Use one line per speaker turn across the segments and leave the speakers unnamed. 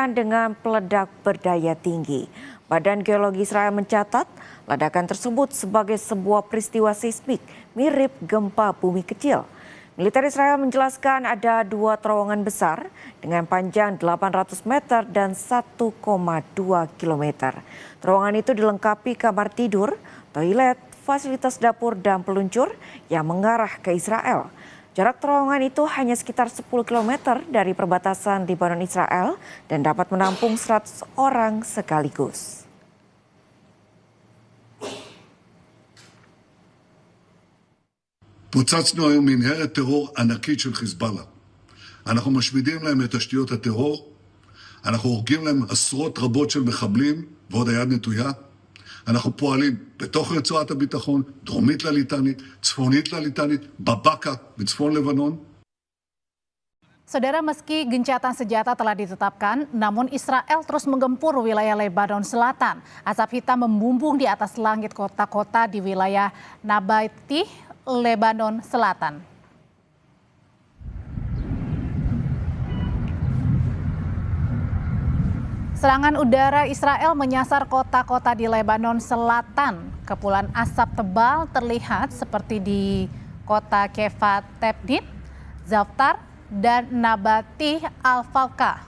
dengan peledak berdaya tinggi. Badan Geologi Israel mencatat ledakan tersebut sebagai sebuah peristiwa seismik mirip gempa bumi kecil. Militer Israel menjelaskan ada 2 terowongan besar dengan panjang 800 meter dan 1,2 kilometer. Terowongan itu dilengkapi kamar tidur, toilet, fasilitas dapur dan peluncur yang mengarah ke Israel. Jarak terowongan itu hanya sekitar 10 km dari perbatasan Lebanon Israel dan dapat menampung 100 orang sekaligus.
פוצצנו היום מנהרת טרור ענקית של חיזבאללה. אנחנו משמידים להם את תשתיות הטרור, אנחנו הורגים להם עשרות רבות של מחבלים ועוד היד נטויה. אנחנו פועלים בתוך רצועת הביטחון, דרומית לליטנית, צפונית לליטנית, בבקה, בצפון לבנון.
Saudara, meski gencatan senjata telah ditetapkan, namun Israel terus menggempur wilayah Lebanon Selatan. Asap hitam membumbung di atas langit kota-kota di wilayah Nabatih, Lebanon Selatan. Serangan udara Israel menyasar kota-kota di Lebanon Selatan. Kepulan asap tebal terlihat seperti di kota Kefat Tebnit, Zaftar, dan Nabatih Al-Falka.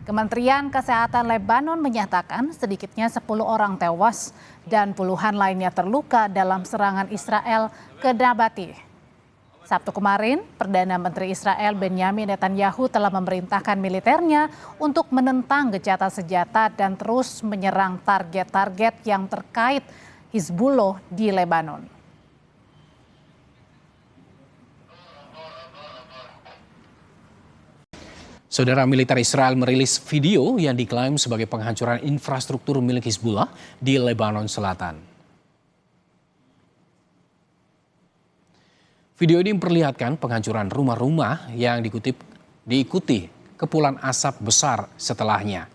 Kementerian Kesehatan Lebanon menyatakan sedikitnya 10 orang tewas dan puluhan lainnya terluka dalam serangan Israel ke Nabatih. Sabtu kemarin, Perdana Menteri Israel Benyamin Netanyahu telah memerintahkan militernya untuk menentang gencatan senjata dan terus menyerang target-target yang terkait Hizbullah di Lebanon.
Saudara, militer Israel merilis video yang diklaim sebagai penghancuran infrastruktur milik Hizbullah di Lebanon Selatan. Video ini memperlihatkan penghancuran rumah-rumah yang diikuti kepulan asap besar setelahnya.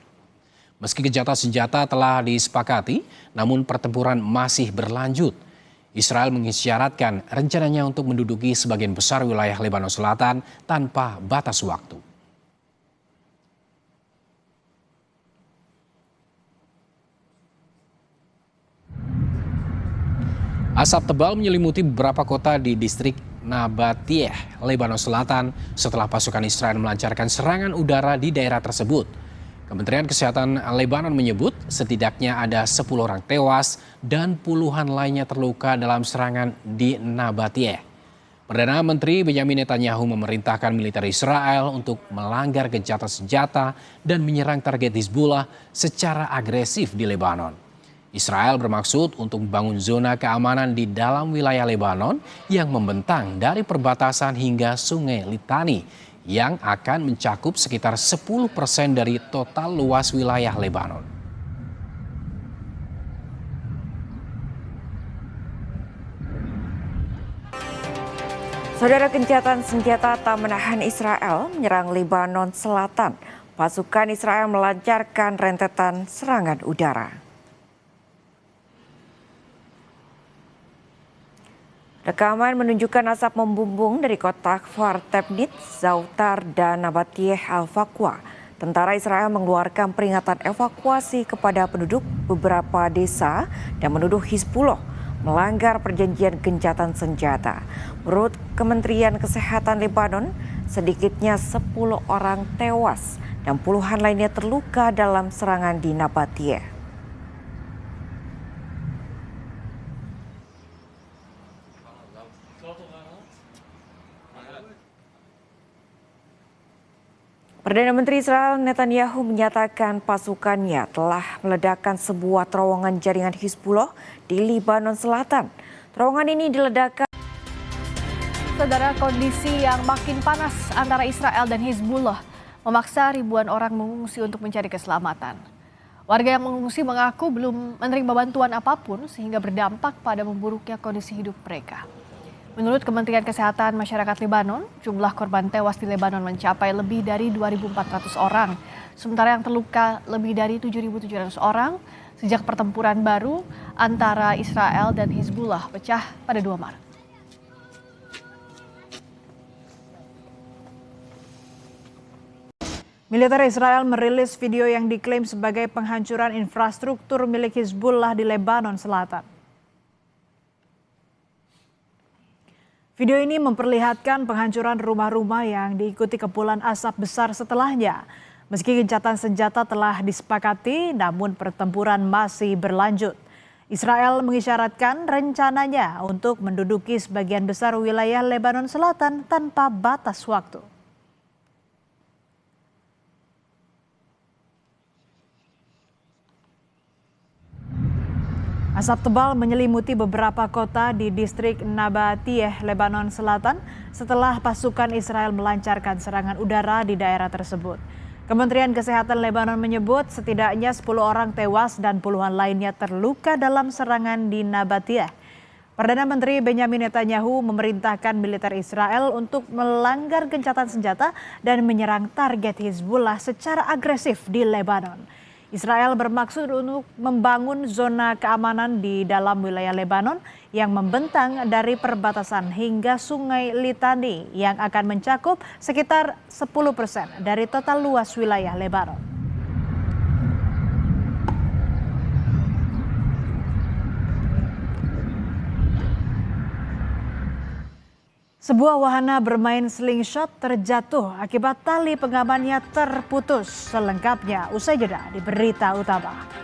Meski gencatan senjata telah disepakati, namun pertempuran masih berlanjut. Israel mengisyaratkan rencananya untuk menduduki sebagian besar wilayah Lebanon Selatan tanpa batas waktu. Asap tebal menyelimuti beberapa kota di distrik Nabatih, Lebanon Selatan setelah pasukan Israel melancarkan serangan udara di daerah tersebut. Kementerian Kesehatan Lebanon menyebut setidaknya ada 10 orang tewas dan puluhan lainnya terluka dalam serangan di Nabatih. Perdana Menteri Benyamin Netanyahu memerintahkan militer Israel untuk melanggar gencatan senjata dan menyerang target Hizbullah secara agresif di Lebanon. Israel bermaksud untuk membangun zona keamanan di dalam wilayah Lebanon yang membentang dari perbatasan hingga Sungai Litani yang akan mencakup sekitar 10% dari total luas wilayah Lebanon.
Saudara, gencatan senjata tak menahan Israel menyerang Lebanon Selatan. Pasukan Israel melancarkan rentetan serangan udara. Rekaman menunjukkan asap membumbung dari kota Kfar Tebnit, Zautar, dan Nabatih Al-Faqwa. Tentara Israel mengeluarkan peringatan evakuasi kepada penduduk beberapa desa dan menuduh Hizbullah melanggar perjanjian gencatan senjata. Menurut Kementerian Kesehatan Lebanon, sedikitnya 10 orang tewas dan puluhan lainnya terluka dalam serangan di Nabatih. Perdana Menteri Israel Netanyahu menyatakan pasukannya telah meledakkan sebuah terowongan jaringan Hizbullah di Lebanon Selatan. Terowongan ini diledakkan.
Saudara, kondisi yang makin panas antara Israel dan Hizbullah memaksa ribuan orang mengungsi untuk mencari keselamatan. Warga yang mengungsi mengaku belum menerima bantuan apapun sehingga berdampak pada memburuknya kondisi hidup mereka. Menurut Kementerian Kesehatan Masyarakat Lebanon, jumlah korban tewas di Lebanon mencapai lebih dari 2.400 orang, sementara yang terluka lebih dari 7.700 orang sejak pertempuran baru antara Israel dan Hizbullah pecah pada 2 Maret.
Militer Israel merilis video yang diklaim sebagai penghancuran infrastruktur milik Hizbullah di Lebanon Selatan. Video ini memperlihatkan penghancuran rumah-rumah yang diikuti kepulan asap besar setelahnya. Meski gencatan senjata telah disepakati, namun pertempuran masih berlanjut. Israel mengisyaratkan rencananya untuk menduduki sebagian besar wilayah Lebanon Selatan tanpa batas waktu. Asap tebal menyelimuti beberapa kota di distrik Nabatiyeh, Lebanon Selatan setelah pasukan Israel melancarkan serangan udara di daerah tersebut. Kementerian Kesehatan Lebanon menyebut setidaknya 10 orang tewas dan puluhan lainnya terluka dalam serangan di Nabatiyeh. Perdana Menteri Benyamin Netanyahu memerintahkan militer Israel untuk melanggar gencatan senjata dan menyerang target Hizbullah secara agresif di Lebanon. Israel bermaksud untuk membangun zona keamanan di dalam wilayah Lebanon yang membentang dari perbatasan hingga Sungai Litani yang akan mencakup sekitar 10% dari total luas wilayah Lebanon. Sebuah wahana bermain slingshot terjatuh akibat tali pengamannya terputus. Selengkapnya usai jeda di Berita Utama.